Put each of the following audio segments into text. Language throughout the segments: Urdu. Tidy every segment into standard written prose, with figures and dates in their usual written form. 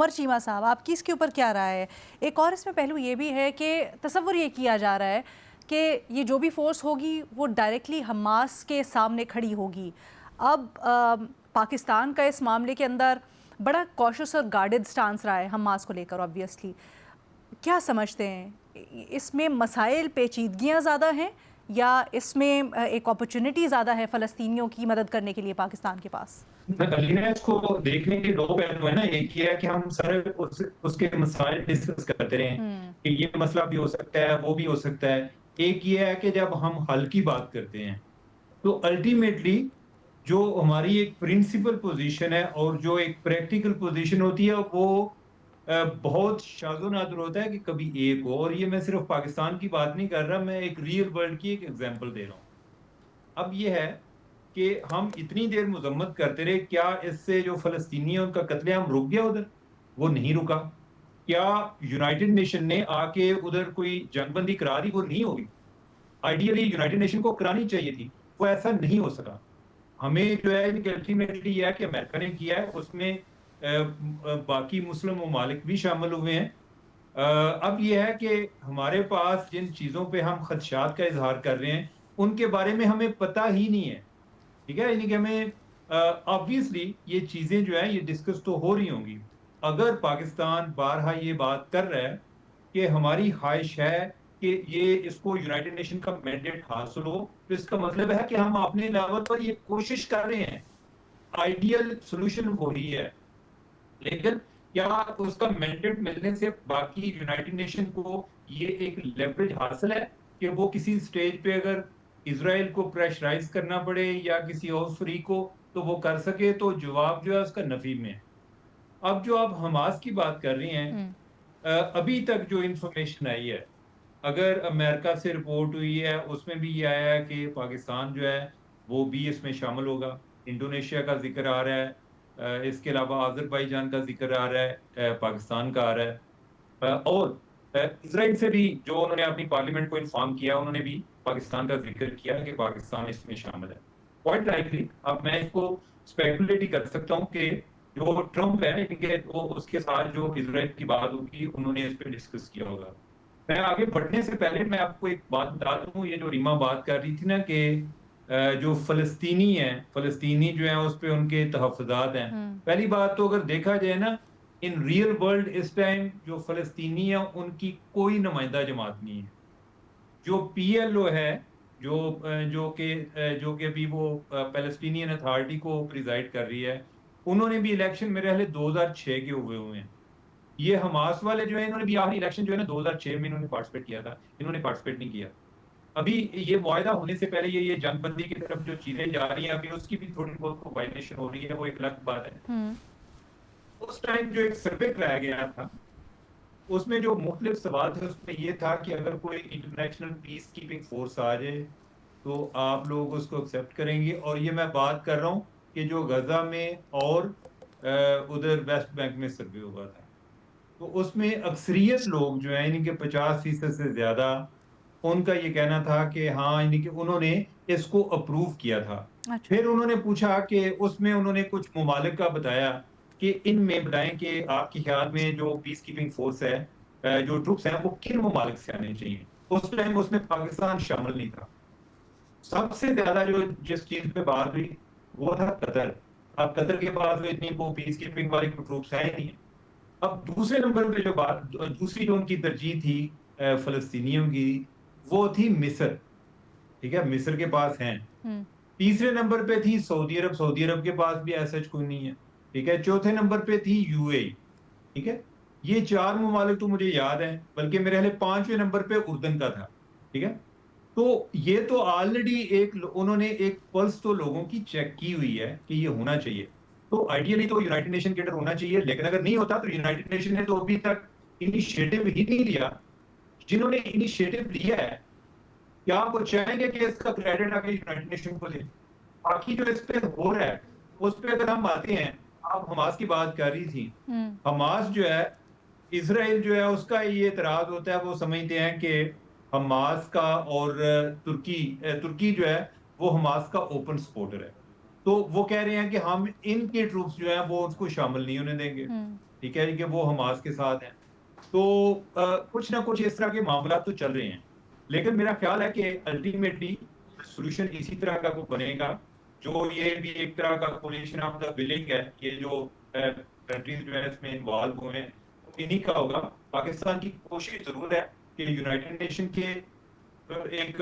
عمر چیمہ صاحب، آپ کی اس کے اوپر کیا رائے ہے؟ ایک اور اس میں پہلو یہ بھی ہے کہ تصور یہ کیا جا رہا ہے کہ یہ جو بھی فورس ہوگی وہ ڈائریکٹلی حماس کے سامنے کھڑی ہوگی. اب پاکستان کا اس معاملے کے اندر بڑا کوشش اور گارڈڈ سٹانس رہا ہے حماس کو لے کر. آبویسلی کیا سمجھتے ہیں اس میں مسائل پیچیدگیاں زیادہ ہیں یا اس میں ایک اپرچونٹی زیادہ ہے فلسطینیوں کی مدد کرنے کے لیے پاکستان کے پاس؟ علینا اس کو دیکھنے کے دو پہلو ہے نا. ایک یہ ہے کہ ہم سارے اس کے مسائل ڈسکس کرتے رہے ہیں کہ یہ مسئلہ بھی ہو سکتا ہے وہ بھی ہو سکتا ہے. ایک یہ ہے کہ جب ہم حل کی بات کرتے ہیں تو الٹیمیٹلی جو ہماری ایک پرنسپل پوزیشن ہے اور جو ایک پریکٹیکل پوزیشن ہوتی ہے وہ بہت شاذ و نادر ہوتا ہے کہ کبھی ایک ہو. اور یہ میں صرف پاکستان کی بات نہیں کر رہا, میں ایک ریئل ورلڈ کی ایک ایگزامپل دے رہا ہوں. اب یہ ہے کہ ہم اتنی دیر مذمت کرتے رہے, کیا اس سے جو فلسطینیوں کا قتل عام رک گیا ادھر؟ وہ نہیں رکا. کیا یونائٹڈ نیشن نے آ کے ادھر کوئی جنگ بندی کرا دی؟ وہ نہیں ہوگی. آئیڈیلی یونائٹڈ نیشن کو کرانی چاہیے تھی, وہ ایسا نہیں ہو سکا. ہمیں جو ہے الٹیمیٹلی یہ ہے کہ امریکہ نے کیا ہے, اس میں باقی مسلم ممالک بھی شامل ہوئے ہیں. اب یہ ہے کہ ہمارے پاس جن چیزوں پہ ہم خدشات کا اظہار کر رہے ہیں ان کے بارے میں ہمیں پتہ ہی نہیں ہے. ٹھیک ہے, یعنی کہ ہمیں آبویسلی یہ چیزیں جو ہیں یہ ڈسکس تو ہو رہی ہوں گی. اگر پاکستان بارہا یہ بات کر رہا ہے کہ ہماری خواہش ہے کہ یہ اس کو یونائٹڈ نیشن کا مینڈیٹ حاصل ہو, تو اس کا مطلب ہے کہ ہم اپنے لیول پر یہ کوشش کر رہے ہیں. آئیڈیل سولوشن وہی ہے, لیکن کیا اس کا مینڈیٹ ملنے سے باقی یونائٹڈ نیشن کو یہ ایک لیوریج حاصل ہے کہ وہ کسی سٹیج پہ اگر اسرائیل کو پریشرائز کرنا پڑے یا کسی اور فریق کو تو وہ کر سکے؟ تو جواب جو ہے اس کا نفی میں ہے. اب جو آپ حماس کی بات کر رہی ہیں, ابھی تک جو انفارمیشن آئی ہے, اگر امریکہ سے رپورٹ ہوئی ہے اس میں بھی یہ آیا ہے کہ پاکستان جو ہے وہ بھی اس میں شامل ہوگا. انڈونیشیا کا ذکر آ رہا ہے, اس کے علاوہ آذربائیجان کا ذکر آ رہا ہے, پاکستان کا آ رہا ہے, اور اسرائیل سے بھی جو انہوں نے اپنی پارلیمنٹ کو انفارم کیا انہوں نے بھی پاکستان کا ذکر کیا کہ پاکستان اس میں شامل ہے. کوائٹ لائکلی اب میں اس کو اسپیکولیٹ ہی کر سکتا ہوں کہ جو ٹرمپ ہے کہ وہ اس کے ساتھ جو اسرائیل کی بات ہوگی انہوں نے اس پہ ڈسکس کیا ہوگا. میں آگے بڑھنے سے پہلے میں آپ کو ایک بات بتا دوں, یہ جو ریما بات کر رہی تھی نا کہ جو فلسطینی ہیں, فلسطینی جو ہیں اس پہ ان کے تحفظات ہیں. پہلی بات تو اگر دیکھا جائے نا, ان ریئل ورلڈ اس ٹائم جو فلسطینی ہیں ان کی کوئی نمائندہ جماعت نہیں ہے. جو پی ایل او ہے جو کہ ابھی وہ پیلسٹینین اتھارٹی کو پریزائڈ کر رہی ہے, انہوں نے بھی الیکشن میرے خیال 2006 کے ہوئے ہیں. یہ حماس والے جو ہیں انہوں نے بھی آخری الیکشن جو ہے نا 2006 میں انہوں نے پارٹیسپیٹ کیا تھا, انہوں نے پارٹیسپیٹ نہیں کیا. ابھی یہ معاہدہ ہونے سے پہلے یہ جنگ بندی کی طرف جو چیزیں جا رہی ہیں ابھی اس کی بھی تھوڑی بہت وائلیشن ہو رہی ہے, وہ ایک الگ بات ہے. اس ٹائم جو ایک سروے کرایا گیا تھا اس میں جو مختلف سوال تھے اس میں یہ تھا کہ اگر کوئی انٹرنیشنل پیس کیپنگ فورس آ جائے تو آپ لوگ اس کو ایکسیپٹ کریں گے. اور یہ میں بات کر رہا ہوں کہ جو غزہ میں اور ادھر ویسٹ بینک میں سروے ہوا تھا, تو اس میں اکثریت لوگ جو ہیں یعنی کہ 50% سے زیادہ ان کا یہ کہنا تھا کہ ہاں, یعنی کہ انہوں نے اس کو اپروو کیا تھا. پھر انہوں نے پوچھا کہ اس میں انہوں نے کچھ ممالک کا بتایا کہ ان میں بتائیں کہ آپ کے خیال میں جو پیس کیپنگ فورس ہے, جو ٹروپس ہیں وہ کن ممالک سے آنے چاہیے. اس ٹائم اس میں پاکستان شامل نہیں تھا. سب سے زیادہ جو جس چیز پہ بات ہوئی وہ تھا قطر. اب قطر کے پاس اتنی وہ پیس کیپنگ والی ٹروپس ہیں نہیں. اب دوسرے نمبر پہ جو بات, دوسری جو ان کی ترجیح تھی فلسطینیوں کی, وہ تھی مصر. ٹھیک ہے, مصر کے پاس ہیں. تیسرے نمبر پہ تھی سعودی عرب, سعودی عرب کے پاس بھی ایسا کوئی نہیں ہے. ٹھیک ہے, چوتھے نمبر پہ تھی یو اے ای. ٹھیک ہے, یہ 4 ممالک تو مجھے یاد ہیں, بلکہ میرے خیال 5ویں نمبر پہ اردن کا تھا. ٹھیک ہے, تو یہ تو آلریڈی ایک انہوں نے ایک پلس تو لوگوں کی چیک کی ہوئی ہے کہ یہ ہونا چاہیے. تو آئیڈیلی تو یونائٹڈ نیشن کے اندر ہونا چاہیے, لیکن اگر نہیں ہوتا تو یونائٹڈ نیشن نے تو ابھی تک انیشیٹو ہی نہیں لیا. جنہوں نے انیشیٹو لیا ہے, کیا آپ وہ چاہیں گے کہ اس کا کریڈٹ آگے یونائٹڈ نیشن کو دیں؟ باقی جو اس پہ ہو رہا ہے اس پہ اگر ہم آتے ہیں, آپ حماس کی بات کر رہی تھی. حماس جو ہے, اسرائیل جو ہے اس کا یہ اعتراض ہوتا ہے, وہ سمجھتے ہیں کہ حماس کا اور ترکی جو ہے وہ حماس کا اوپن سپورٹر ہے. تو وہ کہہ رہے ہیں کہ ہم ان کے ٹروپس جو ہیں وہ اس کو شامل نہیں ہونے دیں گے. ٹھیک ہے کہ وہ حماس کے ساتھ ہیں. تو کچھ نہ کچھ اس طرح کے معاملات تو چل رہے ہیں، لیکن میرا خیال ہے کہ الٹیمیٹلی سولوشن اسی طرح کا کو بنے گا، جو یہ بھی ایک طرح کا کولیشن آف دا ولنگ ہے. یہ جو کنٹریز جو ہے اس میں انوالو ہوئے ہیں انہی کا ہوگا. پاکستان کی کوشش ضرور ہے کہ یونائٹڈ نیشن کے ایک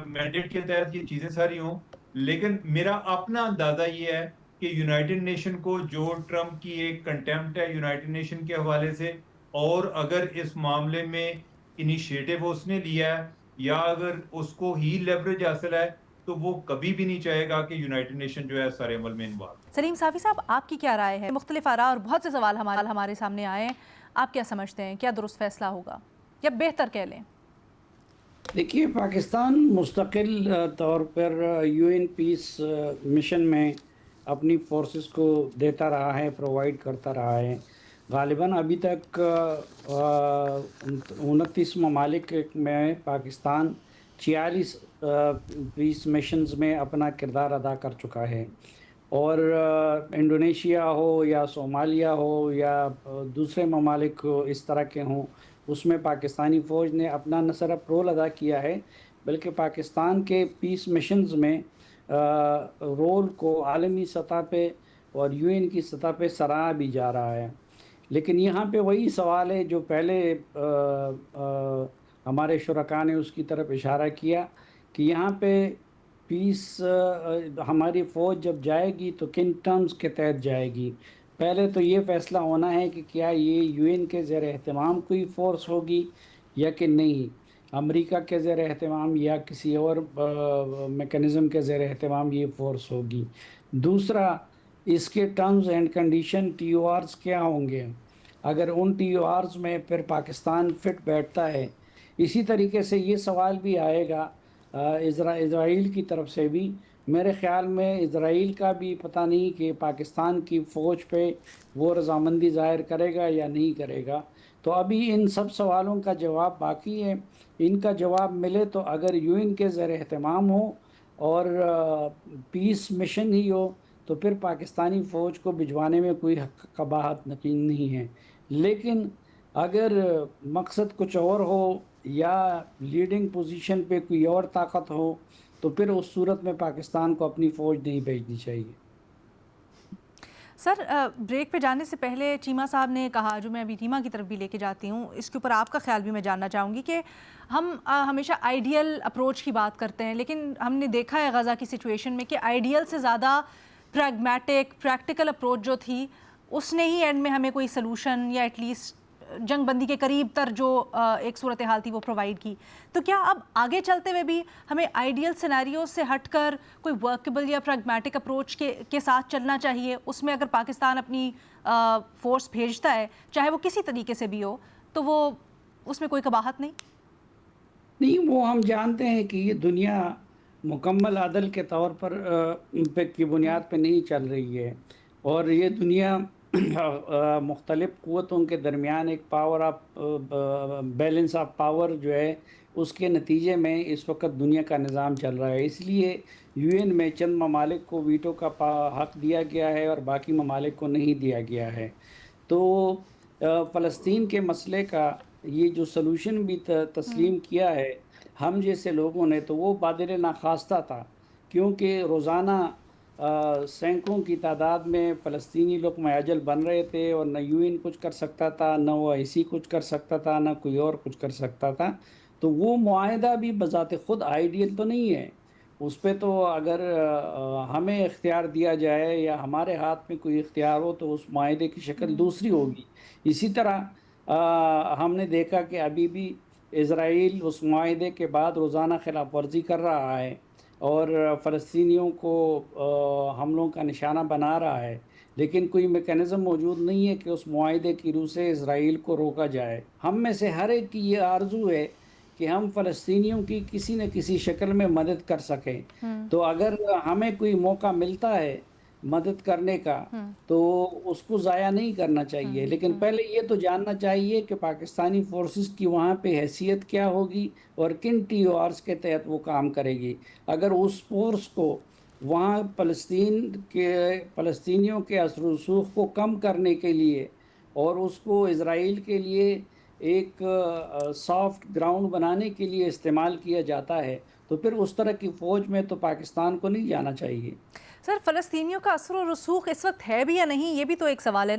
مینڈیٹ کے تحت یہ چیزیں ساری ہوں، لیکن میرا اپنا اندازہ یہ ہے کہ یونائٹڈ نیشن کو جو ٹرمپ کی ایک کنٹیمپٹ ہے یونائٹڈ نیشن کے حوالے سے، اور اگر اس معاملے میں انیشیٹو اس نے لیا ہے یا اگر اس کو ہی لیوریج حاصل ہے، تو وہ کبھی بھی نہیں چاہے گا کہ یونائٹڈ نیشن جو ہے سارے عمل میں انوالو. سلیم صافی صاحب، آپ کی کیا رائے ہے؟ مختلف آراء اور بہت سے سوال ہمارے سامنے آئے ہیں، آپ کیا سمجھتے ہیں کیا درست فیصلہ ہوگا، یا بہتر کہہ لیں؟ دیکھیے، پاکستان مستقل طور پر یو این پیس مشن میں اپنی فورسز کو دیتا رہا ہے، پرووائڈ کرتا رہا ہے. غالباً ابھی تک 29 ممالک میں پاکستان 46 پیس مشنز میں اپنا کردار ادا کر چکا ہے. اور انڈونیشیا ہو یا صومالیہ ہو یا دوسرے ممالک اس طرح کے ہوں، اس میں پاکستانی فوج نے اپنا نہ صرف رول ادا کیا ہے، بلکہ پاکستان کے پیس مشنز میں رول کو عالمی سطح پہ اور یو این کی سطح پہ سراہا بھی جا رہا ہے. لیکن یہاں پہ وہی سوال ہے جو پہلے ہمارے شرکاء نے اس کی طرف اشارہ کیا کہ یہاں پہ پیس ہماری فوج جب جائے گی تو کن ٹرمز کے تحت جائے گی. پہلے تو یہ فیصلہ ہونا ہے کہ کیا یہ یو این کے زیر اہتمام کوئی فورس ہوگی یا کہ نہیں، امریکہ کے زیر اہتمام یا کسی اور میکانزم کے زیر اہتمام یہ فورس ہوگی. دوسرا، اس کے terms and condition T O Rs کیا ہوں گے، اگر ان ٹی او آرز میں پھر پاکستان فٹ بیٹھتا ہے. اسی طریقے سے یہ سوال بھی آئے گا اسرائیل کی طرف سے بھی. میرے خیال میں اسرائیل کا بھی پتہ نہیں کہ پاکستان کی فوج پہ وہ رضامندی ظاہر کرے گا یا نہیں کرے گا. تو ابھی ان سب سوالوں کا جواب باقی ہے. ان کا جواب ملے تو اگر یو این کے زیر اہتمام ہو اور پیس مشن ہی ہو تو پھر پاکستانی فوج کو بھجوانے میں کوئی قباحت یقین نہیں ہے. لیکن اگر مقصد کچھ اور ہو یا لیڈنگ پوزیشن پہ کوئی اور طاقت ہو تو پھر اس صورت میں پاکستان کو اپنی فوج نہیں بھیجنی چاہیے. سر، بریک پہ جانے سے پہلے چیمہ صاحب نے کہا، جو میں ابھی چیمہ کی طرف بھی لے کے جاتی ہوں، اس کے اوپر آپ کا خیال بھی میں جاننا چاہوں گی کہ ہم ہمیشہ آئیڈیل اپروچ کی بات کرتے ہیں، لیکن ہم نے دیکھا ہے غزہ کی سچویشن میں کہ آئیڈیل سے زیادہ پریگمیٹک پریکٹیکل اپروچ جو تھی اس نے ہی اینڈ میں ہمیں کوئی سلوشن یا ایٹ لیسٹ جنگ بندی کے قریب تر جو ایک صورتحال تھی وہ پرووائڈ کی. تو کیا اب آگے چلتے ہوئے بھی ہمیں آئیڈیل سینیریو سے ہٹ کر کوئی ورکیبل یا پریگمیٹک اپروچ کے ساتھ چلنا چاہیے؟ اس میں اگر پاکستان اپنی فورس بھیجتا ہے چاہے وہ کسی طریقے سے بھی ہو تو وہ اس میں کوئی قباحت نہیں. وہ ہم جانتے ہیں کہ یہ دنیا مکمل عدل کے طور پر کی بنیاد پہ نہیں چل رہی ہے، اور یہ دنیا مختلف قوتوں کے درمیان ایک power of balance of power جو ہے اس کے نتیجے میں اس وقت دنیا کا نظام چل رہا ہے. اس لیے یو این میں چند ممالک کو ویٹو کا حق دیا گیا ہے اور باقی ممالک کو نہیں دیا گیا ہے. تو فلسطین کے مسئلے کا یہ جو سلوشن بھی تسلیم کیا ہے ہم جیسے لوگوں نے، تو وہ بادر ناخواستہ تھا، کیونکہ روزانہ سینکڑوں کی تعداد میں فلسطینی لوگ معجل بن رہے تھے، اور نہ یو این کچھ کر سکتا تھا، نہ وہ ایسی کچھ کر سکتا تھا، نہ کوئی اور کچھ کر سکتا تھا. تو وہ معاہدہ بھی بذات خود آئیڈیل تو نہیں ہے. اس پہ تو اگر ہمیں اختیار دیا جائے یا ہمارے ہاتھ میں کوئی اختیار ہو تو اس معاہدے کی شکل دوسری ہوگی. اسی طرح ہم نے دیکھا کہ ابھی بھی اسرائیل اس معاہدے کے بعد روزانہ خلاف ورزی کر رہا ہے اور فلسطینیوں کو حملوں کا نشانہ بنا رہا ہے، لیکن کوئی میکانزم موجود نہیں ہے کہ اس معاہدے کی روح سے اسرائیل کو روکا جائے. ہم میں سے ہر ایک کی یہ آرزو ہے کہ ہم فلسطینیوں کی کسی نہ کسی شکل میں مدد کر سکیں. تو اگر ہمیں کوئی موقع ملتا ہے مدد کرنے کا تو اس کو ضائع نہیں کرنا چاہیے. لیکن پہلے یہ تو جاننا چاہیے کہ پاکستانی فورسز کی وہاں پہ حیثیت کیا ہوگی اور کن ٹی او آرز کے تحت وہ کام کرے گی. اگر اس فورس کو وہاں فلسطینیوں کے اثر و رسوخ کو کم کرنے کے لیے اور اس کو اسرائیل کے لیے ایک سافٹ گراؤنڈ بنانے کے لیے استعمال کیا جاتا ہے تو پھر اس طرح کی فوج میں تو پاکستان کو نہیں جانا چاہیے۔ سر، فلسطینیوں کا اثر و رسوخ اس وقت ہے بھی یا نہیں، یہ بھی تو ایک سوال ہے